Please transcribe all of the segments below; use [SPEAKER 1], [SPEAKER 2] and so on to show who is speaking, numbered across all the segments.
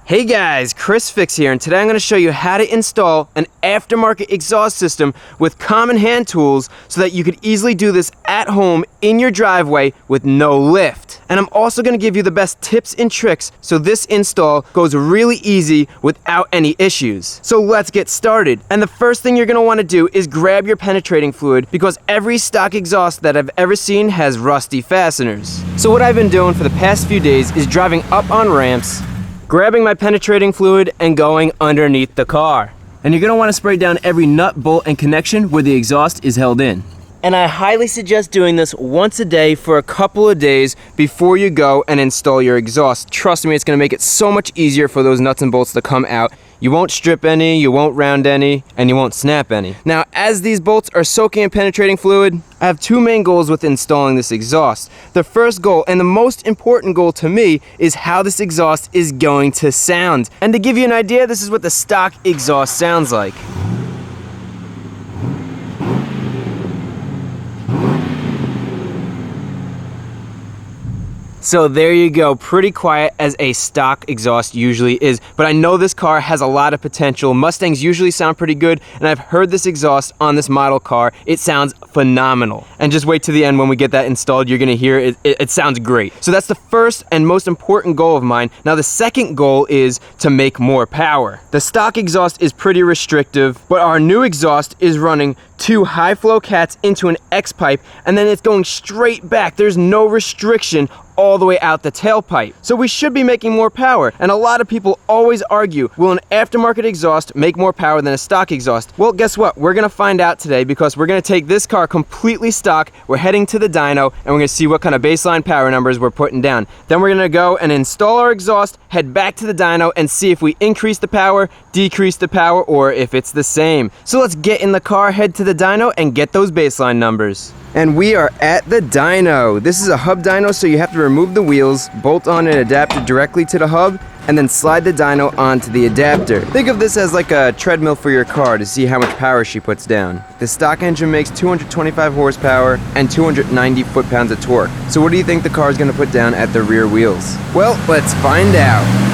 [SPEAKER 1] Hey guys, Chris Fix here, and today I'm going to show you how to install an aftermarket exhaust system with common hand tools so that you could easily do this at home in your driveway with no lift. And I'm also going to give you the best tips and tricks so this install goes really easy without any issues. So let's get started. And the first thing you're going to want to do is grab your penetrating fluid because every stock exhaust that I've ever seen has rusty fasteners. So what I've been doing for the past few days is driving up on ramps, grabbing my penetrating fluid and going underneath the car. And you're going to want to spray down every nut, bolt, and connection where the exhaust is held in. And I highly suggest doing this once a day for a couple of days before you go and install your exhaust. Trust me, it's going to make it so much easier for those nuts and bolts to come out. You won't strip any, you won't round any, and you won't snap any. Now, as these bolts are soaking in penetrating fluid, I have two main goals with installing this exhaust. The first goal, and the most important goal to me, is how this exhaust is going to sound. And to give you an idea, this is what the stock exhaust sounds like. So there you go, pretty quiet as a stock exhaust usually is, but I know this car has a lot of potential. Mustangs usually sound pretty good, and I've heard this exhaust on this model car. It sounds phenomenal. And just wait to the end when we get that installed, you're gonna hear it sounds great. So that's the first and most important goal of mine. Now the second goal is to make more power. The stock exhaust is pretty restrictive, but our new exhaust is running two high flow cats into an X pipe, and then it's going straight back. There's no restriction all the way out the tailpipe. So we should be making more power. And a lot of people always argue, will an aftermarket exhaust make more power than a stock exhaust? Well, guess what? We're gonna find out today because we're gonna take this car completely stock. We're heading to the dyno and we're gonna see what kind of baseline power numbers we're putting down. Then we're gonna go and install our exhaust, head back to the dyno and see if we increase the power, decrease the power, or if it's the same. So let's get in the car, head to the dyno and get those baseline numbers. And we are at the dyno. This is a hub dyno, so you have to remove the wheels, bolt on an adapter directly to the hub, and then slide the dyno onto the adapter. Think of this as like a treadmill for your car to see how much power she puts down. The stock engine makes 225 horsepower and 290 foot-pounds of torque. So what do you think the car is going to put down at the rear wheels? Well, let's find out.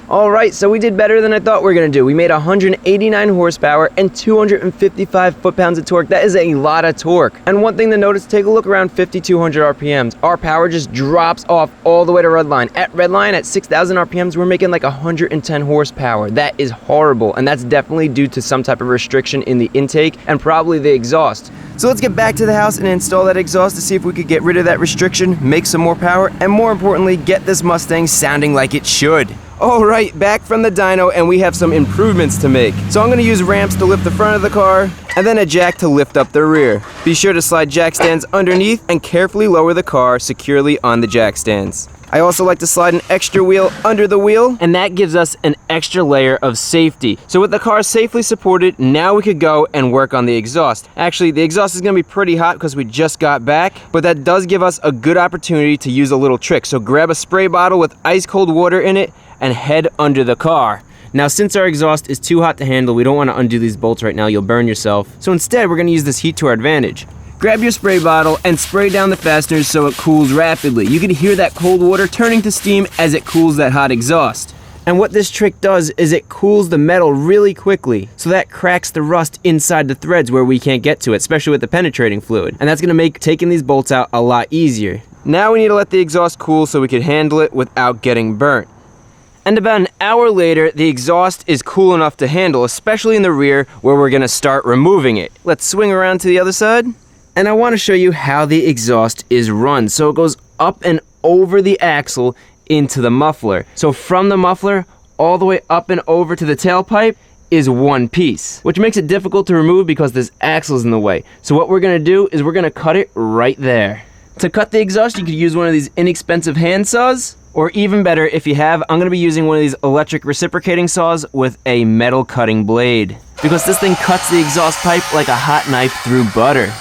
[SPEAKER 1] Alright, so we did better than I thought we were going to do. We made 189 horsepower and 255 foot-pounds of torque. That is a lot of torque. And one thing to notice, take a look around 5,200 RPMs. Our power just drops off all the way to redline. At redline, at 6,000 RPMs, we're making like 110 horsepower. That is horrible, and that's definitely due to some type of restriction in the intake and probably the exhaust. So let's get back to the house and install that exhaust to see if we could get rid of that restriction, make some more power, and more importantly, get this Mustang sounding like it should. Alright, back from the dyno, and we have some improvements to make. So I'm going to use ramps to lift the front of the car, and then a jack to lift up the rear. Be sure to slide jack stands underneath and carefully lower the car securely on the jack stands. I also like to slide an extra wheel under the wheel, and that gives us an extra layer of safety. So with the car safely supported, now we could go and work on the exhaust. Actually, the exhaust is going to be pretty hot because we just got back, but that does give us a good opportunity to use a little trick. So grab a spray bottle with ice cold water in it and head under the car. Now, since our exhaust is too hot to handle, we don't want to undo these bolts right now. You'll burn yourself. So instead, we're going to use this heat to our advantage. Grab your spray bottle and spray down the fasteners so it cools rapidly. You can hear that cold water turning to steam as it cools that hot exhaust. And what this trick does is it cools the metal really quickly, so that cracks the rust inside the threads where we can't get to it, especially with the penetrating fluid. And that's going to make taking these bolts out a lot easier. Now we need to let the exhaust cool so we can handle it without getting burnt. And about an hour later, the exhaust is cool enough to handle, especially in the rear where we're going to start removing it. Let's swing around to the other side. And I want to show you how the exhaust is run. So it goes up and over the axle into the muffler. So from the muffler all the way up and over to the tailpipe is one piece, which makes it difficult to remove because this axle is in the way. So what we're going to do is we're going to cut it right there. To cut the exhaust, you could use one of these inexpensive hand saws, or even better, if you have, I'm going to be using one of these electric reciprocating saws with a metal cutting blade, because this thing cuts the exhaust pipe like a hot knife through butter.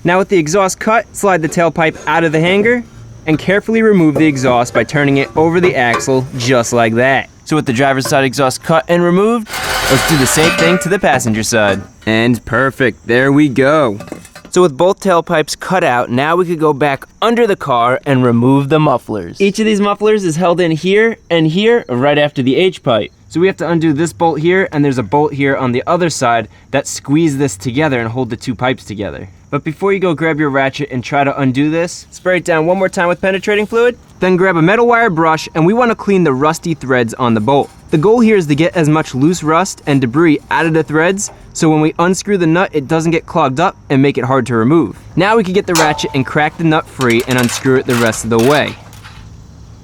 [SPEAKER 1] Now with the exhaust cut, slide the tailpipe out of the hanger and carefully remove the exhaust by turning it over the axle just like that. So with the driver's side exhaust cut and removed, let's do the same thing to the passenger side. And perfect, there we go. So with both tailpipes cut out, now we could go back under the car and remove the mufflers. Each of these mufflers is held in here and here right after the H-pipe. So we have to undo this bolt here, and there's a bolt here on the other side that squeeze this together and hold the two pipes together. But before you go grab your ratchet and try to undo this, spray it down one more time with penetrating fluid, then grab a metal wire brush, and we want to clean the rusty threads on the bolt. The goal here is to get as much loose rust and debris out of the threads, so when we unscrew the nut, it doesn't get clogged up and make it hard to remove. Now we can get the ratchet and crack the nut free and unscrew it the rest of the way.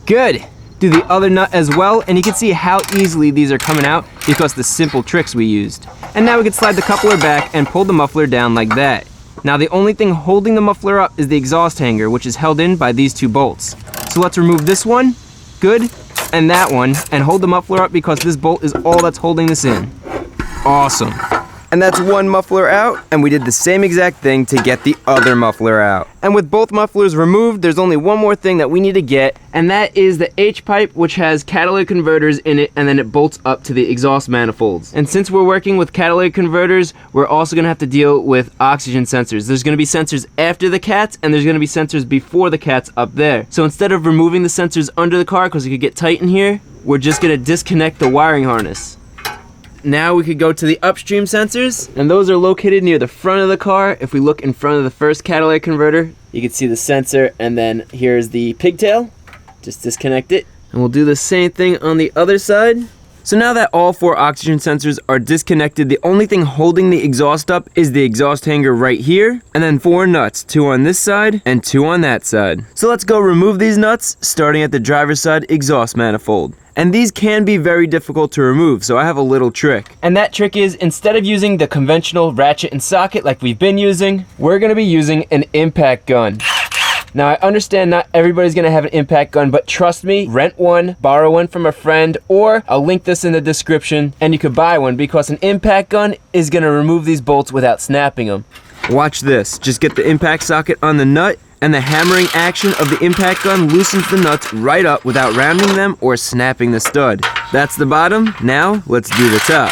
[SPEAKER 1] Good. Do the other nut as well, and you can see how easily these are coming out because the simple tricks we used. And now we can slide the coupler back and pull the muffler down like that. Now the only thing holding the muffler up is the exhaust hanger, which is held in by these two bolts. So let's remove this one, good, and that one, and hold the muffler up because this bolt is all that's holding this in. Awesome. And that's one muffler out, and we did the same exact thing to get the other muffler out. And with both mufflers removed, there's only one more thing that we need to get, and that is the H-pipe, which has catalytic converters in it, and then it bolts up to the exhaust manifolds. And since we're working with catalytic converters, we're also gonna have to deal with oxygen sensors. There's gonna be sensors after the cats, and there's gonna be sensors before the cats up there. So instead of removing the sensors under the car, because it could get tight in here, we're just gonna disconnect the wiring harness. Now we could go to the upstream sensors, and those are located near the front of the car. If we look in front of the first catalytic converter, you can see the sensor, and then here's the pigtail. Just disconnect it, and we'll do the same thing on the other side. So now that all 4 oxygen sensors are disconnected, the only thing holding the exhaust up is the exhaust hanger right here, and then 4 nuts, 2 on this side and 2 on that side. So let's go remove these nuts, starting at the driver's side exhaust manifold. And these can be very difficult to remove, so I have a little trick. And that trick is, instead of using the conventional ratchet and socket like we've been using, we're gonna be using an impact gun. Now I understand not everybody's gonna have an impact gun, but trust me, rent one, borrow one from a friend, or I'll link this in the description and you could buy one, because an impact gun is gonna remove these bolts without snapping them. Watch this, just get the impact socket on the nut, and the hammering action of the impact gun loosens the nuts right up without rounding them or snapping the stud. That's the bottom, now let's do the top.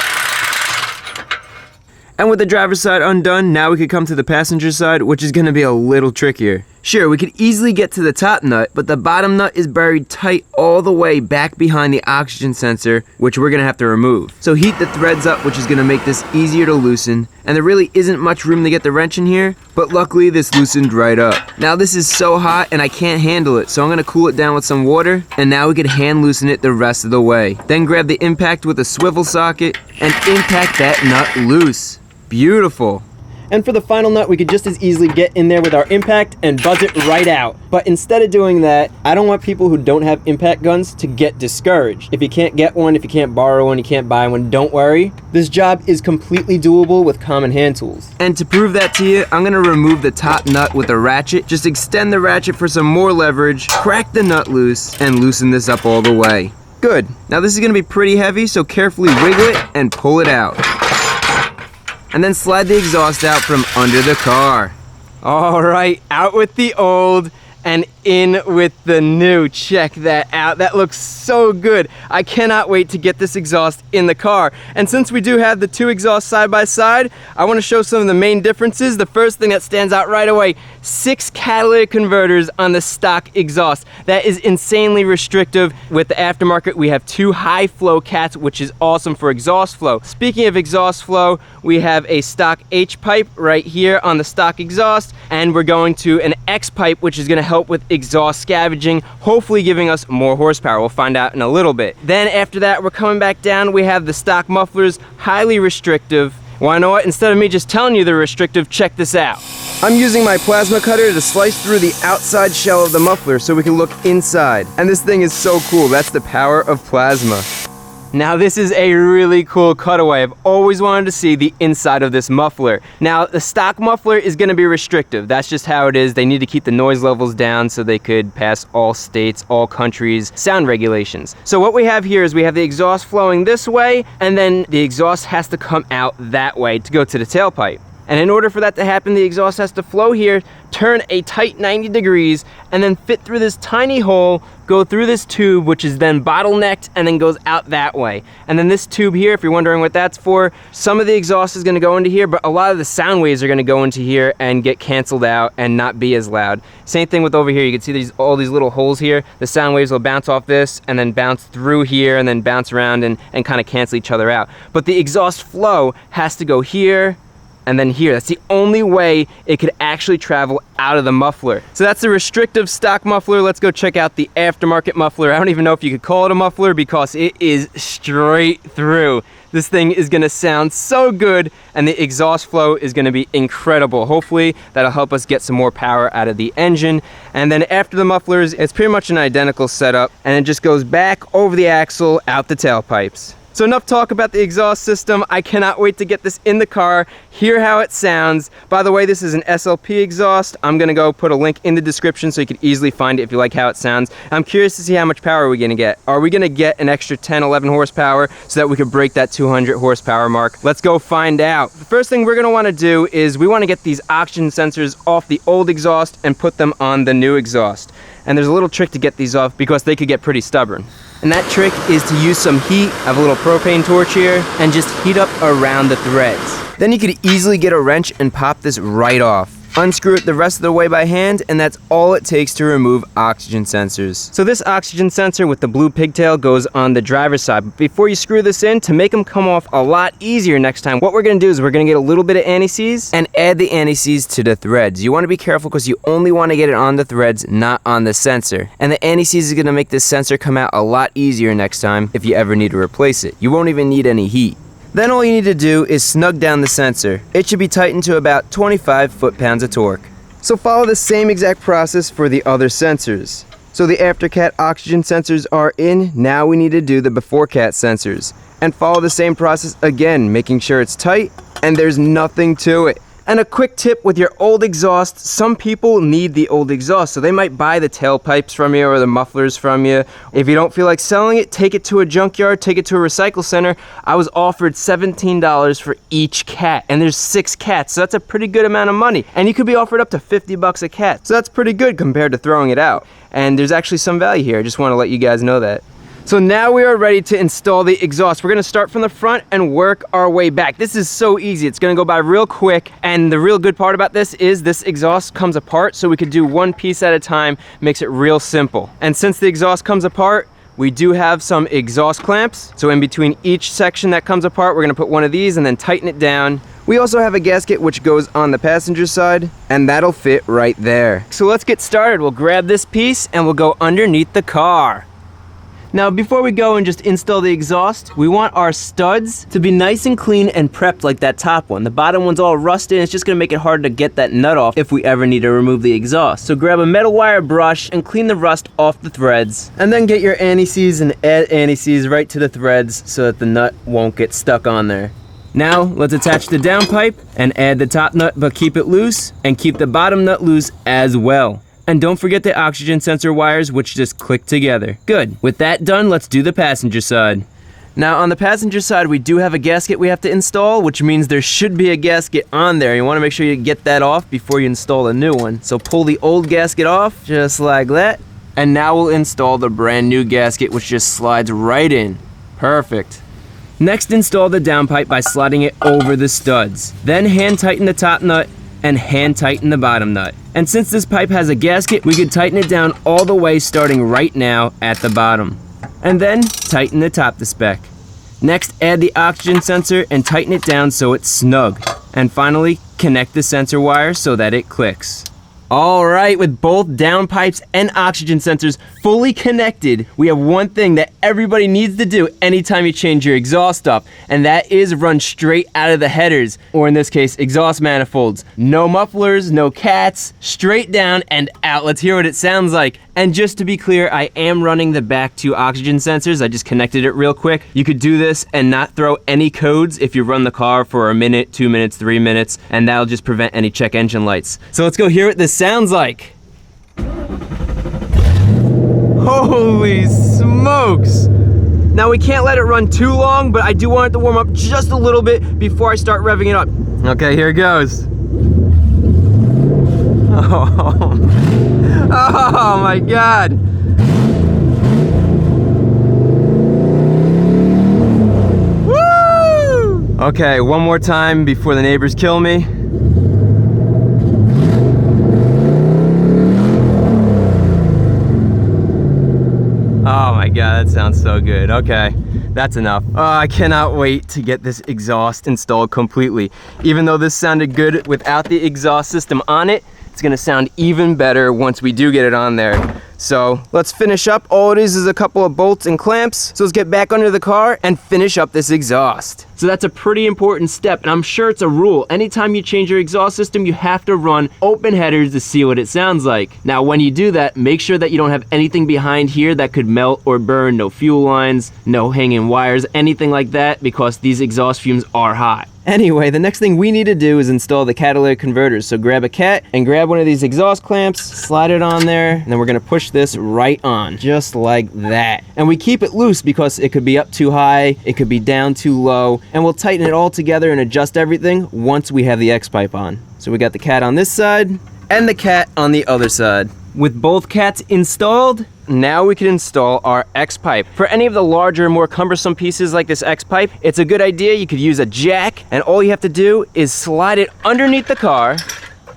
[SPEAKER 1] And with the driver's side undone, now we could come to the passenger side, which is gonna be a little trickier. Sure, we could easily get to the top nut, but the bottom nut is buried tight all the way back behind the oxygen sensor, which we're gonna have to remove. So heat the threads up, which is gonna make this easier to loosen, and there really isn't much room to get the wrench in here, but luckily this loosened right up. Now this is so hot and I can't handle it, so I'm gonna cool it down with some water, and now we could hand loosen it the rest of the way. Then grab the impact with a swivel socket and impact that nut loose. Beautiful. And for the final nut, we could just as easily get in there with our impact and buzz it right out. But instead of doing that, I don't want people who don't have impact guns to get discouraged. If you can't get one, if you can't borrow one, you can't buy one, don't worry. This job is completely doable with common hand tools. And to prove that to you, I'm gonna remove the top nut with a ratchet. Just extend the ratchet for some more leverage, crack the nut loose, and loosen this up all the way. Good. Now this is gonna be pretty heavy, so carefully wiggle it and pull it out. And then slide the exhaust out from under the car. All right, out with the old and in with the new. Check that out. That looks so good. I cannot wait to get this exhaust in the car. And since we do have the 2 exhausts side by side, I want to show some of the main differences. The first thing that stands out right away, 6 catalytic converters on the stock exhaust. That is insanely restrictive. With the aftermarket, we have 2 high flow cats, which is awesome for exhaust flow. Speaking of exhaust flow, we have a stock H pipe right here on the stock exhaust, and we're going to an X pipe, which is going to help with exhaust scavenging, hopefully giving us more horsepower. We'll find out in a little bit. Then after that, we're coming back down. We have the stock mufflers, highly restrictive. Well, you know what? Instead of me just telling you they're restrictive, check this out. I'm using my plasma cutter to slice through the outside shell of the muffler so we can look inside. And this thing is so cool. That's the power of plasma. Now this is a really cool cutaway. I've always wanted to see the inside of this muffler. Now the stock muffler is going to be restrictive. That's just how it is. They need to keep the noise levels down so they could pass all states, all countries, sound regulations. So what we have here is we have the exhaust flowing this way, and then the exhaust has to come out that way to go to the tailpipe. And in order for that to happen, the exhaust has to flow here, turn a tight 90 degrees, and then fit through this tiny hole, go through this tube, which is then bottlenecked and then goes out that way. And then this tube here, if you're wondering what that's for, some of the exhaust is gonna go into here, but a lot of the sound waves are gonna go into here and get canceled out and not be as loud. Same thing with over here. You can see all these little holes here. The sound waves will bounce off this and then bounce through here and then bounce around and kind of cancel each other out. But the exhaust flow has to go here and then here. That's the only way it could actually travel out of the muffler. So that's the restrictive stock muffler. Let's go check out the aftermarket muffler. I don't even know if you could call it a muffler because it is straight through. This thing is gonna sound so good and the exhaust flow is gonna be incredible. Hopefully that'll help us get some more power out of the engine. And then after the mufflers, it's pretty much an identical setup and it just goes back over the axle, out the tailpipes. So enough talk about the exhaust system. I cannot wait to get this in the car, hear how it sounds. By the way, this is an SLP exhaust. I'm gonna go put a link in the description so you can easily find it if you like how it sounds. I'm curious to see how much power we're gonna get. Are we gonna get an extra 10, 11 horsepower so that we could break that 200 horsepower mark? Let's go find out. The first thing we're gonna wanna do is we wanna get these oxygen sensors off the old exhaust and put them on the new exhaust. And there's a little trick to get these off because they could get pretty stubborn. And that trick is to use some heat. I have a little propane torch here and just heat up around the threads. Then you could easily get a wrench and pop this right off. Unscrew it the rest of the way by hand, and that's all it takes to remove oxygen sensors. So this oxygen sensor with the blue pigtail goes on the driver's side. But before you screw this in, to make them come off a lot easier next time, what we're gonna do is we're gonna get a little bit of anti-seize and add the anti-seize to the threads. You wanna be careful because you only wanna get it on the threads, not on the sensor. And the anti-seize is gonna make this sensor come out a lot easier next time if you ever need to replace it. You won't even need any heat. Then all you need to do is snug down the sensor. It should be tightened to about 25 foot-pounds of torque. So follow the same exact process for the other sensors. So the after-cat oxygen sensors are in, now we need to do the before-cat sensors. And follow the same process again, making sure it's tight and there's nothing to it. And a quick tip with your old exhaust, some people need the old exhaust, so they might buy the tailpipes from you or the mufflers from you. If you don't feel like selling it, take it to a junkyard, take it to a recycle center. I was offered $17 for each cat, and there's 6 cats, so that's a pretty good amount of money. And you could be offered up to 50 bucks a cat, so that's pretty good compared to throwing it out. And there's actually some value here, I just want to let you guys know that. So now we are ready to install the exhaust. We're gonna start from the front and work our way back. This is so easy. It's gonna go by real quick. And the real good part about this is this exhaust comes apart, so we could do one piece at a time, makes it real simple. And since the exhaust comes apart, we do have some exhaust clamps. So in between each section that comes apart, we're gonna put one of these and then tighten it down. We also have a gasket which goes on the passenger side, and that'll fit right there. So let's get started. We'll grab this piece and we'll go underneath the car. Now, before we go and just install the exhaust, we want our studs to be nice and clean and prepped like that top one. The bottom one's all rusted and it's just gonna make it hard to get that nut off if we ever need to remove the exhaust. So grab a metal wire brush and clean the rust off the threads. And then get your anti-seize and add anti-seize right to the threads so that the nut won't get stuck on there. Now, let's attach the downpipe and add the top nut, but keep it loose and keep the bottom nut loose as well. And don't forget the oxygen sensor wires, which just click together. Good. With that done, let's do the passenger side. Now, on the passenger side, we do have a gasket we have to install, which means there should be a gasket on there. You want to make sure you get that off before you install a new one. So pull the old gasket off, just like that. And now we'll install the brand new gasket, which just slides right in. Perfect. Next, install the downpipe by sliding it over the studs. Then hand tighten the top nut and hand tighten the bottom nut. And since this pipe has a gasket, we could tighten it down all the way starting right now at the bottom. And then tighten the top to spec. Next, add the oxygen sensor and tighten it down so it's snug. And finally, connect the sensor wire so that it clicks. All right, with both downpipes and oxygen sensors fully connected, we have one thing that everybody needs to do anytime you change your exhaust up, and that is run straight out of the headers, or in this case, exhaust manifolds. No mufflers, no cats, straight down and out. Let's hear what it sounds like. And just to be clear, I am running the back 2 oxygen sensors. I just connected it real quick. You could do this and not throw any codes if you run the car for a minute, 2 minutes, 3 minutes, and that'll just prevent any check engine lights. So let's go hear what this sounds like. Holy smokes! Now we can't let it run too long, but I do want it to warm up just a little bit before I start revving it up. Okay, here it goes. Oh, oh my God. Woo! Okay, one more time before the neighbors kill me. Oh my God, that sounds so good. Okay, that's enough. Oh, I cannot wait to get this exhaust installed completely. Even though this sounded good without the exhaust system on it, it's gonna sound even better once we do get it on there. So let's finish up. All it is a couple of bolts and clamps. So let's get back under the car and finish up this exhaust. So that's a pretty important step, and I'm sure it's a rule. Anytime you change your exhaust system, you have to run open headers to see what it sounds like. Now, when you do that, make sure that you don't have anything behind here that could melt or burn. No fuel lines, no hanging wires, anything like that, because these exhaust fumes are hot. Anyway, the next thing we need to do is install the catalytic converters. So grab a cat and grab one of these exhaust clamps, slide it on there, and then we're gonna push this right on, just like that. And we keep it loose because it could be up too high, it could be down too low, and we'll tighten it all together and adjust everything once we have the X-pipe on. So we got the cat on this side and the cat on the other side. With both cats installed, now we can install our X-pipe. For any of the larger, more cumbersome pieces like this X-pipe, it's a good idea. You could use a jack, and all you have to do is slide it underneath the car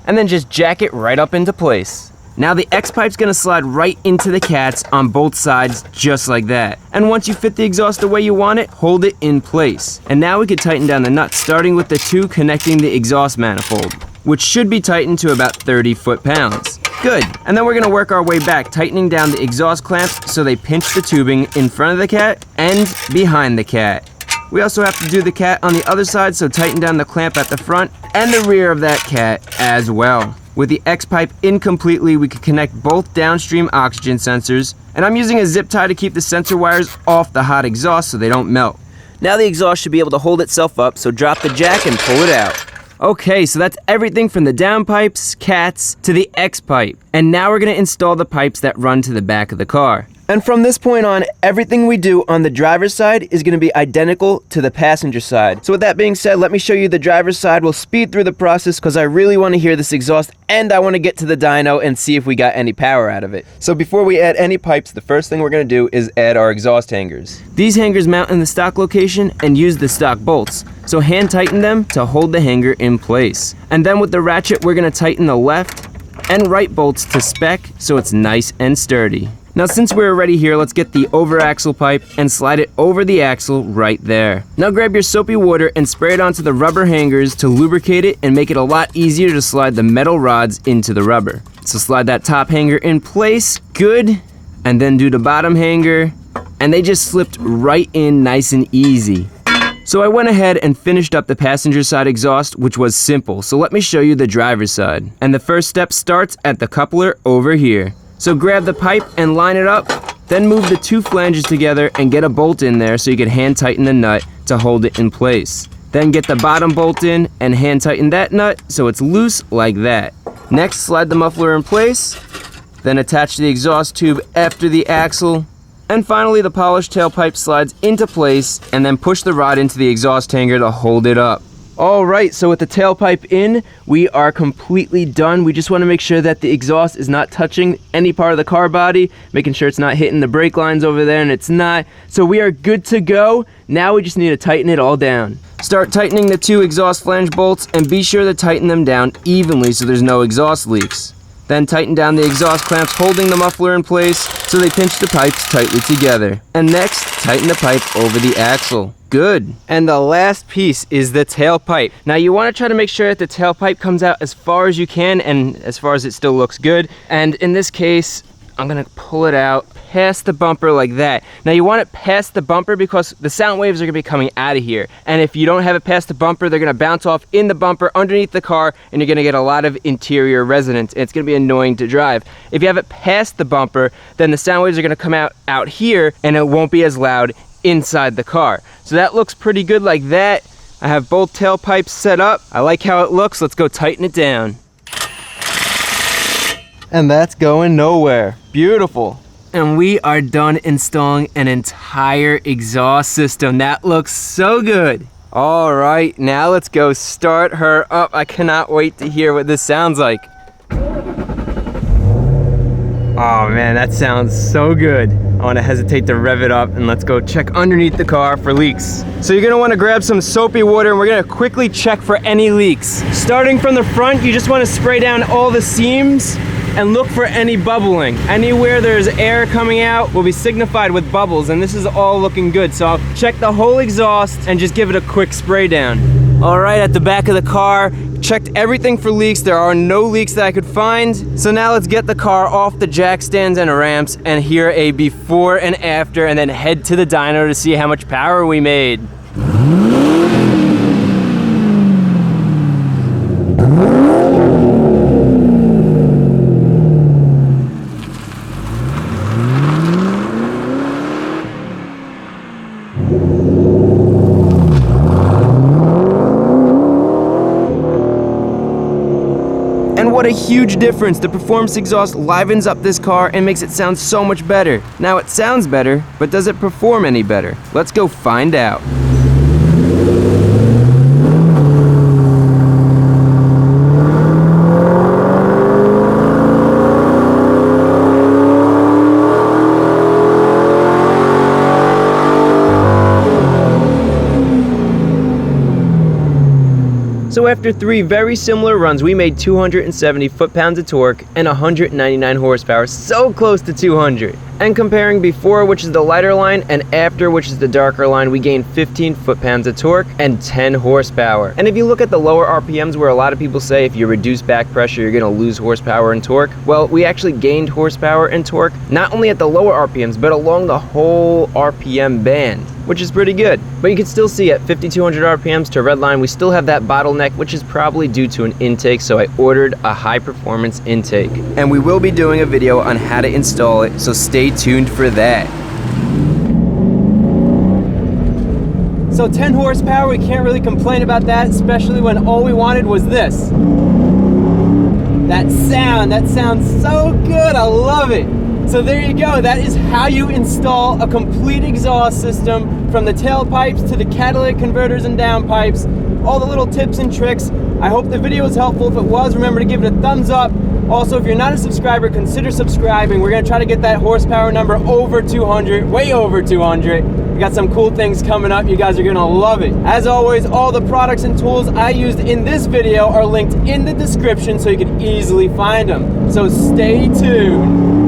[SPEAKER 1] and then just jack it right up into place. Now the X-pipe's gonna slide right into the cats on both sides, just like that. And once you fit the exhaust the way you want it, hold it in place. And now we can tighten down the nuts, starting with the two connecting the exhaust manifold, which should be tightened to about 30 foot-pounds. Good. And then we're gonna work our way back, tightening down the exhaust clamps so they pinch the tubing in front of the cat and behind the cat. We also have to do the cat on the other side, so tighten down the clamp at the front and the rear of that cat as well. With the X-pipe in completely, we can connect both downstream oxygen sensors, and I'm using a zip tie to keep the sensor wires off the hot exhaust so they don't melt. Now the exhaust should be able to hold itself up, so drop the jack and pull it out. Okay, so that's everything from the downpipes, cats, to the X-pipe. And now we're gonna install the pipes that run to the back of the car. And from this point on, everything we do on the driver's side is gonna be identical to the passenger side. So with that being said, let me show you the driver's side. We'll speed through the process because I really wanna hear this exhaust, and I wanna get to the dyno and see if we got any power out of it. So before we add any pipes, the first thing we're gonna do is add our exhaust hangers. These hangers mount in the stock location and use the stock bolts. So hand tighten them to hold the hanger in place. And then with the ratchet, we're gonna tighten the left and right bolts to spec so it's nice and sturdy. Now since we're already here, let's get the over axle pipe and slide it over the axle right there. Now grab your soapy water and spray it onto the rubber hangers to lubricate it and make it a lot easier to slide the metal rods into the rubber. So slide that top hanger in place, good, and then do the bottom hanger, and they just slipped right in nice and easy. So I went ahead and finished up the passenger side exhaust, which was simple. So let me show you the driver's side. And the first step starts at the coupler over here. So grab the pipe and line it up, then move the two flanges together and get a bolt in there so you can hand tighten the nut to hold it in place. Then get the bottom bolt in and hand tighten that nut so it's loose like that. Next, slide the muffler in place, then attach the exhaust tube after the axle, and finally the polished tailpipe slides into place, and then push the rod into the exhaust hanger to hold it up. Alright, so with the tailpipe in, we are completely done. We just want to make sure that the exhaust is not touching any part of the car body, making sure it's not hitting the brake lines over there, and it's not. So we are good to go. Now we just need to tighten it all down. Start tightening the two exhaust flange bolts and be sure to tighten them down evenly so there's no exhaust leaks. Then tighten down the exhaust clamps holding the muffler in place so they pinch the pipes tightly together. And next, tighten the pipe over the axle. Good. And the last piece is the tailpipe. Now you want to try to make sure that the tailpipe comes out as far as you can and as far as it still looks good. And in this case, I'm gonna pull it out past the bumper like that. Now you want it past the bumper because the sound waves are gonna be coming out of here. And if you don't have it past the bumper, they're gonna bounce off in the bumper underneath the car and you're gonna get a lot of interior resonance. And it's gonna be annoying to drive. If you have it past the bumper, then the sound waves are gonna come out here and it won't be as loud inside the car. So that looks pretty good like that. I have both tailpipes set up. I like how it looks. Let's go tighten it down. And that's going nowhere. Beautiful. And we are done installing an entire exhaust system. That looks so good. All right, now let's go start her up. I cannot wait to hear what this sounds like. Oh man, that sounds so good. I want to hesitate to rev it up, and let's go check underneath the car for leaks. So you're gonna want to grab some soapy water, and we're gonna quickly check for any leaks. Starting from the front, you just want to spray down all the seams and look for any bubbling. Anywhere there's air coming out will be signified with bubbles, and this is all looking good. So I'll check the whole exhaust and just give it a quick spray down. All right, at the back of the car, checked everything for leaks. There are no leaks that I could find. So now let's get the car off the jack stands and ramps and hear a before and after, and then head to the dyno to see how much power we made. What a huge difference. The performance exhaust livens up this car and makes it sound so much better. Now it sounds better, but does it perform any better? Let's go find out. So after 3 very similar runs, we made 270 foot-pounds of torque and 199 horsepower, so close to 200. And comparing before, which is the lighter line, and after, which is the darker line, we gained 15 foot-pounds of torque and 10 horsepower. And if you look at the lower RPMs, where a lot of people say if you reduce back pressure, you're gonna lose horsepower and torque, well, we actually gained horsepower and torque, not only at the lower RPMs, but along the whole RPM band, which is pretty good. But you can still see at 5,200 RPMs to redline, we still have that bottleneck, which is probably due to an intake, so I ordered a high-performance intake. And we will be doing a video on how to install it, so stay tuned for that. So 10 horsepower, we can't really complain about that, especially when all we wanted was this. That sounds so good, I love it. So there you go, that is how you install a complete exhaust system, from the tailpipes to the catalytic converters and downpipes, all the little tips and tricks. I hope the video was helpful. If it was, remember to give it a thumbs up. Also, if you're not a subscriber, consider subscribing. We're gonna try to get that horsepower number over 200, way over 200. We got some cool things coming up. You guys are gonna love it. As always, all the products and tools I used in this video are linked in the description so you can easily find them. So stay tuned.